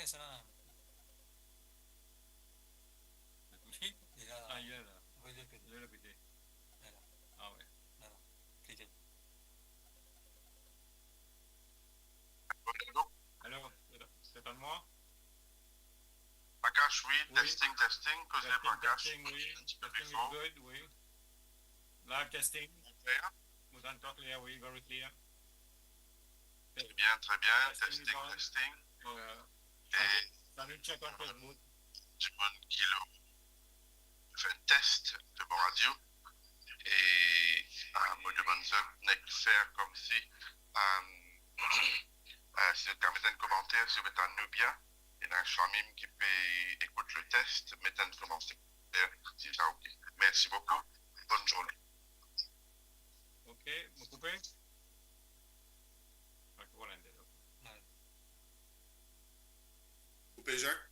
ça là. Oui, il a. Ah, il est là. Oui, le PD. Il est le PD. Là, là, Ah ouais. là, là. Cliquez. Alors, c'est à moi? Prakash, oui, Oui. testing, causez Prakash. Testing, oui. Un petit peu Testing plus is fort. good, oui. Live testing. Clair? Vous entendez clair, oui, very clear. Très bien. Testing is on. Testing. Et salut, check on Facebook. Du monde qui fait un test de mon radio. Et me demande ça, n'est-ce faire comme si si vous mettez un commentaire, si vous êtes en Nubia, il y a un Chamim qui peut écouter le test, mettre un commentaire, si ça ok. Merci beaucoup. Bonne journée. Ok, vous coupez? Ok, voilà. Coupé, Jacques?